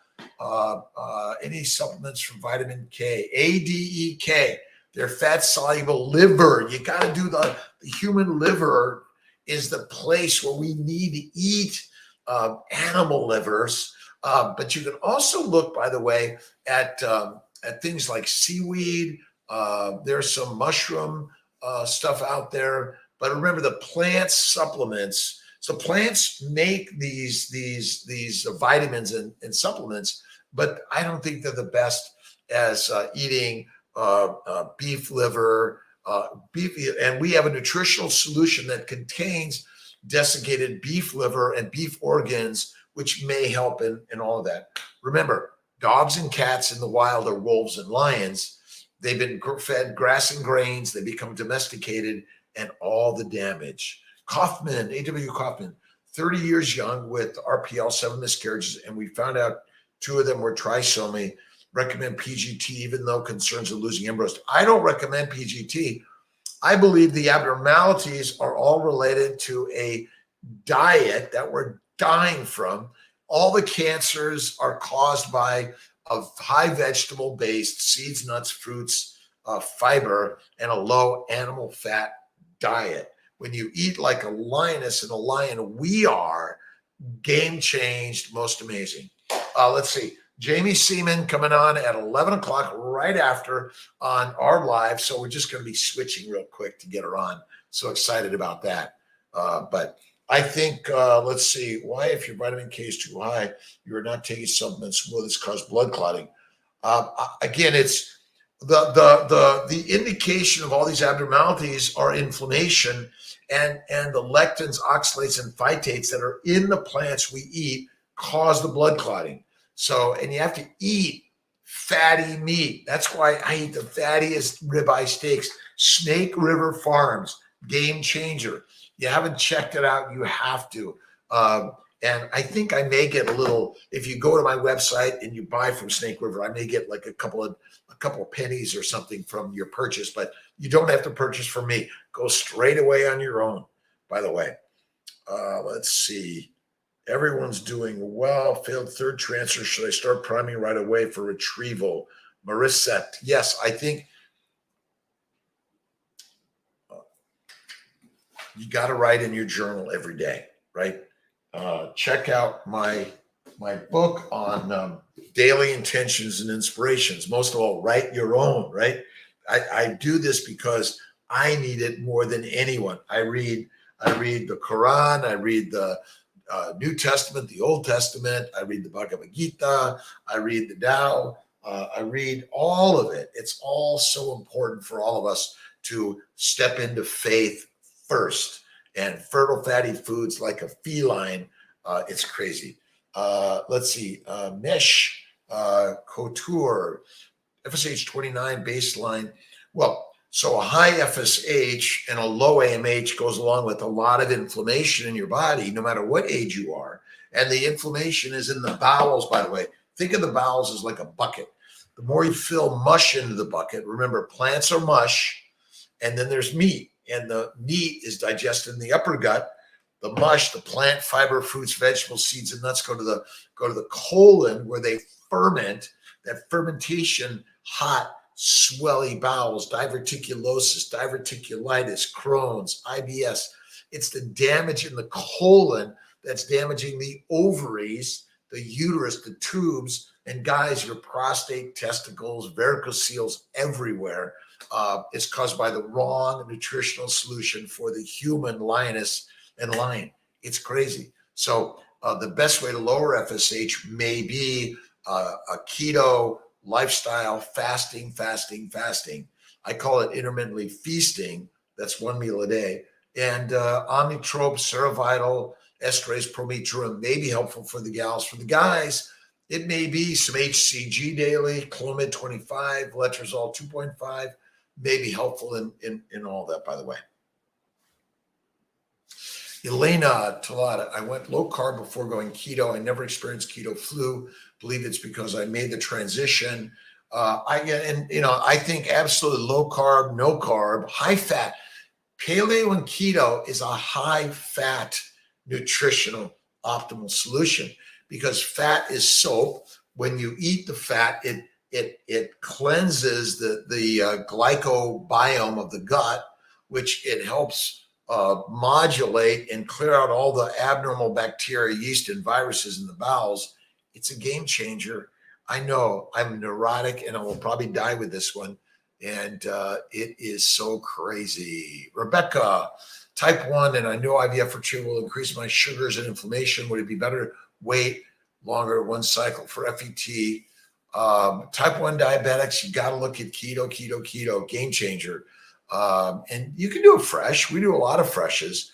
Any supplements from vitamin K, ADEK, they're fat soluble liver. You got to do the human liver is the place where we need to eat animal livers. But you can also look, by the way, at things like seaweed. There's some mushroom stuff out there. But remember, the plant supplements. So plants make these vitamins and supplements, but I don't think they're the best as eating beef liver, beef. And we have a nutritional solution that contains desiccated beef liver and beef organs, which may help in all of that. Remember, dogs and cats in the wild are wolves and lions. They've been fed grass and grains. They become domesticated, and all the damage. Kaufman, A.W. Kaufman, 30 years young with RPL, 7 miscarriages, and we found out 2 of them were trisomy. recommend PGT, even though concerns of losing embryos. I don't recommend PGT. I believe the abnormalities are all related to a diet that we're dying from. All the cancers are caused by a high vegetable based seeds, nuts, fruits, fiber, and a low animal fat diet. When you eat like a lioness and a lion, we are game changed, most amazing. Let's see. Jamie Seaman coming on at 11 o'clock right after on our live. So we're just going to be switching real quick to get her on. So excited about that. But I think, let's see, why if your vitamin K is too high, you're not taking supplements, will this cause blood clotting? Again, it's the indication of all these abnormalities are inflammation and the lectins, oxalates, and phytates that are in the plants we eat cause the blood clotting. So, and you have to eat fatty meat. That's why I eat the fattiest ribeye steaks. Snake River Farms, game changer. You haven't checked it out, you have to. And I think I may get a little, if you go to my website and you buy from Snake River, I may get like a couple of pennies or something from your purchase, but you don't have to purchase from me. Go straight away on your own, by the way. Let's see. Everyone's doing well. Failed third transfer. Should I start priming right away for retrieval? Marissa, yes, I think you got to write in your journal every day, right? Check out my book on daily intentions and inspirations. Most of all, write your own, right? I do this because I need it more than anyone. I read the Quran. I read the New Testament, the Old Testament. I read the Bhagavad Gita. I read the Tao. I read all of it. It's all so important for all of us to step into faith first. And fertile fatty foods like a feline, it's crazy. Let's see, Mesh, Couture, FSH 29 baseline. Well, so a high FSH and a low AMH goes along with a lot of inflammation in your body, no matter what age you are. And the inflammation is in the bowels, by the way. Think of the bowels as like a bucket. The more you fill mush into the bucket, remember, plants are mush, and then there's meat. And the meat is digested in the upper gut. The mush, the plant fiber, fruits, vegetables, seeds, and nuts go to the colon where they ferment. That fermentation, hot, swelly bowels, diverticulosis, diverticulitis, Crohn's, IBS. It's the damage in the colon that's damaging the ovaries, the uterus, the tubes, and guys, your prostate, testicles, varicoceles everywhere. It's caused by the wrong nutritional solution for the human lioness and lion. It's crazy. So the best way to lower FSH may be a keto lifestyle, fasting. I call it intermittently feasting. That's one meal a day. And Omnitrope, Cerevital, Estrase, Prometerum may be helpful for the gals. For the guys, it may be some HCG daily, Clomid 25, Letrozole 2.5, may be helpful in all that, by the way. Elena Talata, I went low carb before going keto. I never experienced keto flu. Believe it's because I made the transition. I think absolutely low carb, no carb, high fat. Paleo and keto is a high fat nutritional optimal solution because fat is soap. When you eat the fat, it cleanses the glycobiome of the gut, which it helps modulate and clear out all the abnormal bacteria, yeast, and viruses in the bowels. It's a game changer. I know I'm neurotic and I will probably die with this one. And it is so crazy. Rebecca, type 1, and I know IVF for children will increase my sugars and inflammation. Would it be better wait longer one cycle for FET? Type 1 diabetics, you got to look at keto, game changer. And you can do it fresh. We do a lot of freshes.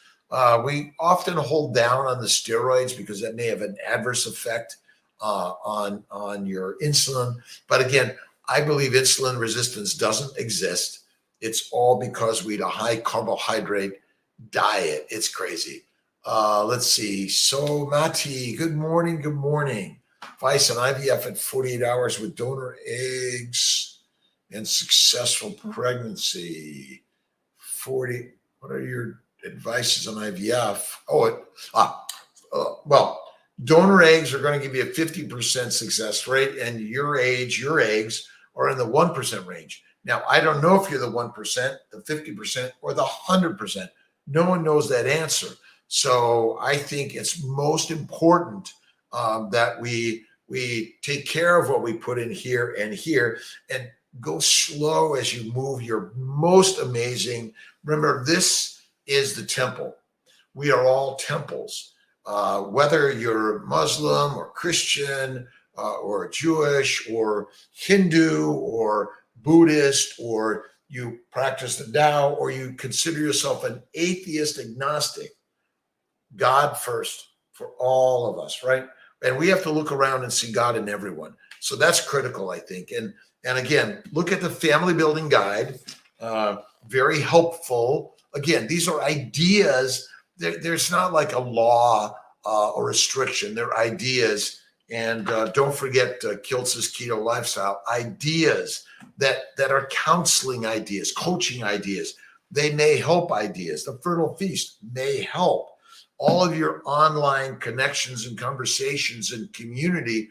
We often hold down on the steroids because that may have an adverse effect on your insulin. But again, I believe insulin resistance doesn't exist. It's all because we eat a high carbohydrate diet. It's crazy. Let's see. So Mati, good morning. Advice on IVF at 48 hours with donor eggs and successful pregnancy. 40. What are your advices on IVF? Well, donor eggs are going to give you a 50% success rate, and your eggs are in the 1% range. Now, I don't know if you're the 1%, the 50%, or the 100%. No one knows that answer. So I think it's most important that we take care of what we put in here and go slow as you move your most amazing. Remember, this is the temple. We are all temples. Whether you're Muslim or Christian or Jewish or Hindu or Buddhist, or you practice the Tao, or you consider yourself an atheist agnostic, God first for all of us, right? And we have to look around and see God in everyone. So that's critical, I think. And again, look at the family building guide. Very helpful. Again, these are ideas. There's not like a law or restriction. They're ideas. And don't forget Kiltz's keto lifestyle. Ideas that are counseling ideas, coaching ideas. They may help ideas. The Fertile Feast may help. All of your online connections and conversations and community,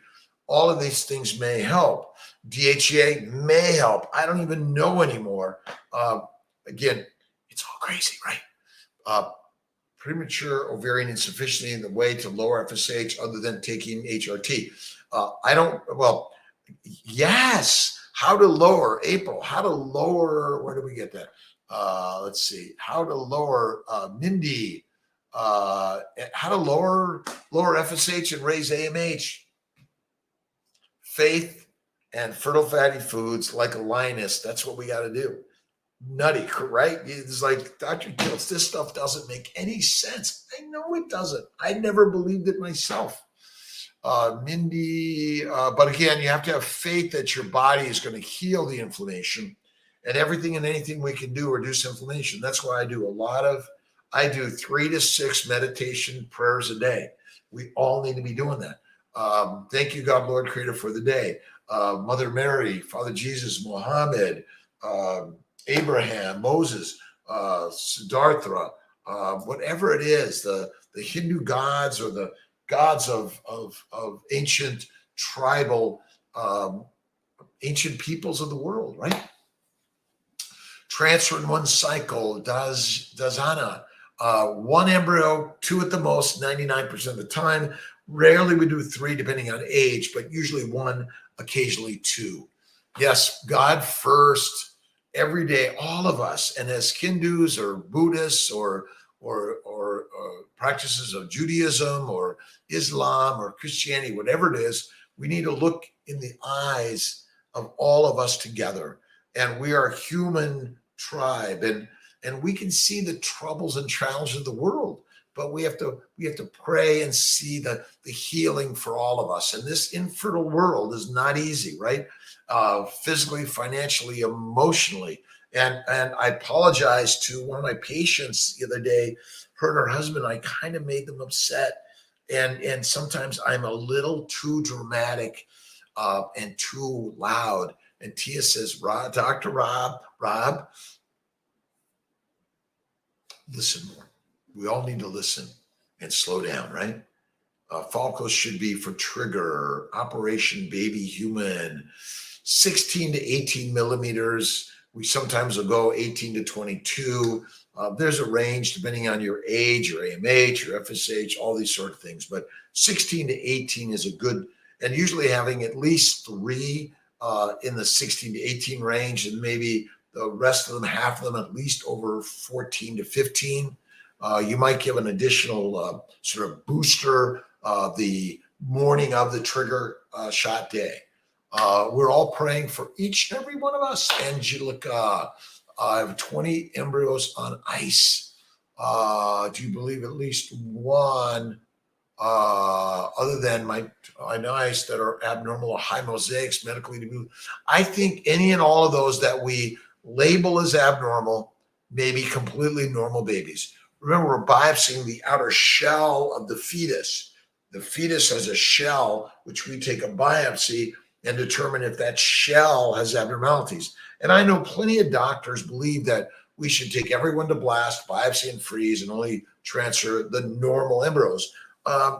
all of these things may help. DHEA may help. I don't even know anymore. Again, it's all crazy, right? Premature ovarian insufficiency, the way to lower FSH other than taking HRT. Yes. How to lower, April, how to lower, where do we get that? Let's see. How to lower, Mindy. How to lower FSH and raise AMH. Faith and fertile fatty foods like a lioness. That's what we got to do. Nutty, right? It's like, Dr. Kiltz, this stuff doesn't make any sense. I know it doesn't. I never believed it myself. Mindy, but again, you have to have faith that your body is going to heal the inflammation, and everything and anything we can do reduce inflammation. That's why I do 3 to 6 meditation prayers a day. We all need to be doing that. Thank you, God, Lord, Creator, for the day. Mother Mary, Father Jesus, Muhammad, Abraham, Moses, Siddhartha, whatever it is, the Hindu gods or the gods of ancient tribal, ancient peoples of the world, right? Transfer in one cycle, Dazana. 1 embryo, 2 at the most, 99% of the time. Rarely we do 3 depending on age, but usually 1, occasionally 2. Yes, God first, every day, all of us. And as Hindus or Buddhists or practices of Judaism or Islam or Christianity, whatever it is, we need to look in the eyes of all of us together. And we are a human tribe, and we can see the troubles and challenges of the world, but we have to pray and see the healing for all of us. And this infertile world is not easy, right? Physically, financially, emotionally. And I apologize to one of my patients the other day. Her and her husband, I kind of made them upset. And sometimes I'm a little too dramatic and too loud. And Tia says, Dr. Rob, listen more. We all need to listen and slow down, right? Follicles should be for trigger, Operation Baby Human, 16 to 18 millimeters. We sometimes will go 18 to 22. There's a range depending on your age, your AMH, your FSH, all these sort of things. But 16 to 18 is a good, and usually having at least 3 in the 16 to 18 range, and maybe the rest of them, half of them, at least over 14 to 15. You might give an additional sort of booster the morning of the trigger shot day. We're all praying for each and every one of us. Angelica, I have 20 embryos on ice. Do you believe at least one other than my ice that are abnormal or high mosaics medically to be? I think any and all of those that we label as abnormal may be completely normal babies. Remember, we're biopsying the outer shell of the fetus. The fetus has a shell, which we take a biopsy and determine if that shell has abnormalities. And I know plenty of doctors believe that we should take everyone to blast, biopsy and freeze, and only transfer the normal embryos.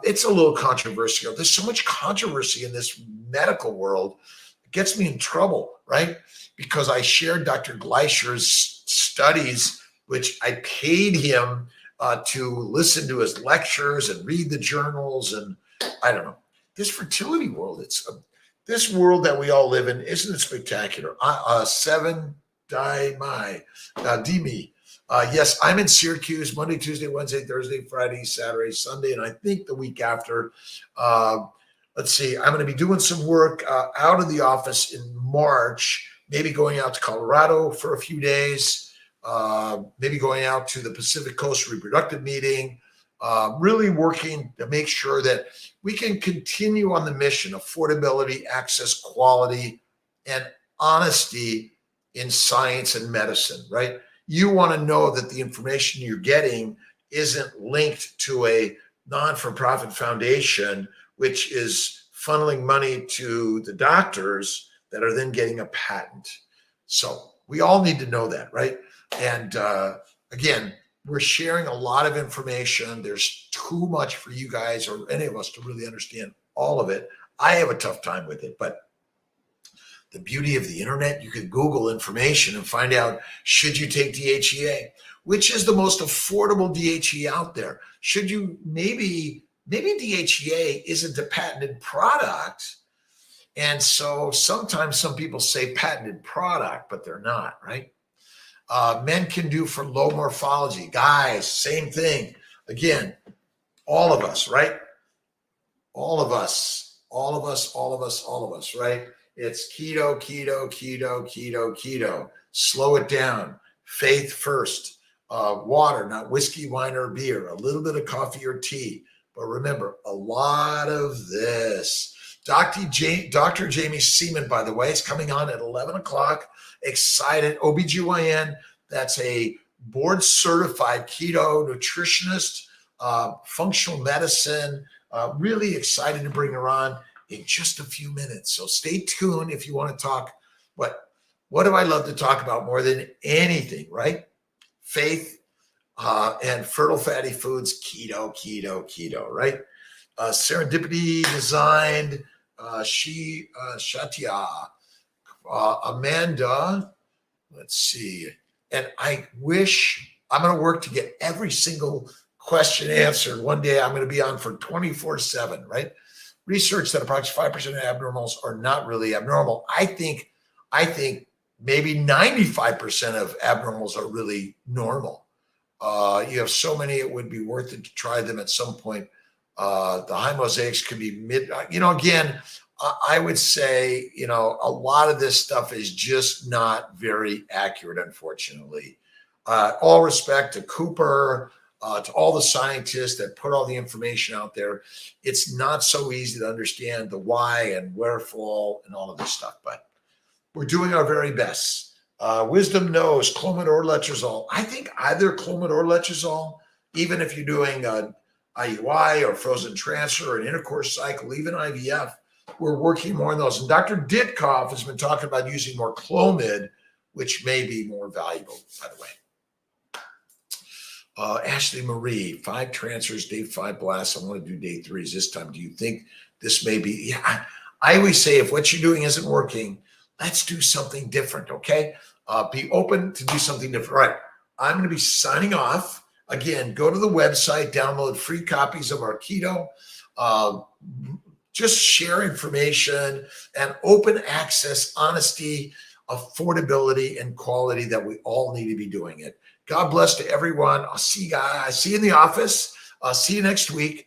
It's a little controversial. There's so much controversy in this medical world. It gets me in trouble, right? Because I shared Dr. Gleischer's studies, which I paid him to listen to his lectures and read the journals. And I don't know, this fertility world, this world that we all live in, isn't it spectacular? Dimi. Yes, I'm in Syracuse Monday, Tuesday, Wednesday, Thursday, Friday, Saturday, Sunday, and I think the week after. Let's see, I'm going to be doing some work out of the office in March, maybe going out to Colorado for a few days, maybe going out to the Pacific Coast Reproductive Meeting, really working to make sure that we can continue on the mission: affordability, access, quality, and honesty in science and medicine, right? You want to know that the information you're getting isn't linked to a non-for-profit foundation, which is funneling money to the doctors that are then getting a patent. So we all need to know that, right? And again, we're sharing a lot of information. There's too much for you guys or any of us to really understand all of it. I have a tough time with it, but the beauty of the internet, you can Google information and find out, should you take DHEA? Which is the most affordable DHEA out there? Should you, maybe DHEA isn't a patented product. And so sometimes some people say patented product, but they're not, right? Men can do for low morphology. Guys, same thing. Again, all of us, right? All of us, right? It's keto, keto, keto, keto, keto. Slow it down. Faith first. Water, not whiskey, wine, or beer. A little bit of coffee or tea. But remember, a lot of this. Dr. Jamie Seaman, by the way, is coming on at 11 o'clock. Excited. OBGYN. That's a board certified keto nutritionist, functional medicine. Really excited to bring her on in just a few minutes. So stay tuned if you want to talk. What do I love to talk about more than anything, right? Faith and fertile fatty foods, keto, keto, keto, right? Serendipity designed, Shatya, Amanda, let's see. And I wish I'm going to work to get every single question answered. One day I'm going to be on for 24/7, right? Research that approximately 5% of abnormals are not really abnormal. I think maybe 95% of abnormals are really normal. You have so many, it would be worth it to try them at some point. The high mosaics could be again, I would say, a lot of this stuff is just not very accurate, unfortunately. All respect to Cooper, to all the scientists that put all the information out there. It's not so easy to understand the why and wherefore and all of this stuff, but we're doing our very best. Wisdom knows Clomid or letrozole. I think either Clomid or letrozole, even if you're doing IUI or frozen transfer or an intercourse cycle, even IVF, we're working more on those. And Dr. Ditkoff has been talking about using more Clomid, which may be more valuable, by the way. Ashley Marie, 5 transfers, day 5 blasts. I want to do day 3s this time. Do you think this may be? Yeah, I always say if what you're doing isn't working, let's do something different, okay? Be open to do something different. All right, I'm going to be signing off. Again, go to the website, download free copies of our keto. Just share information and open access, honesty, affordability, and quality that we all need to be doing it. God bless to everyone. I'll see you guys. See you in the office. I'll see you next week.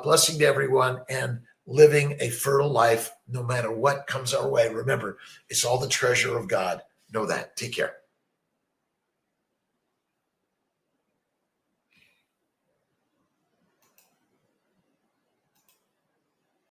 Blessing to everyone and living a fertile life no matter what comes our way. Remember, it's all the treasure of God. Know that. Take care.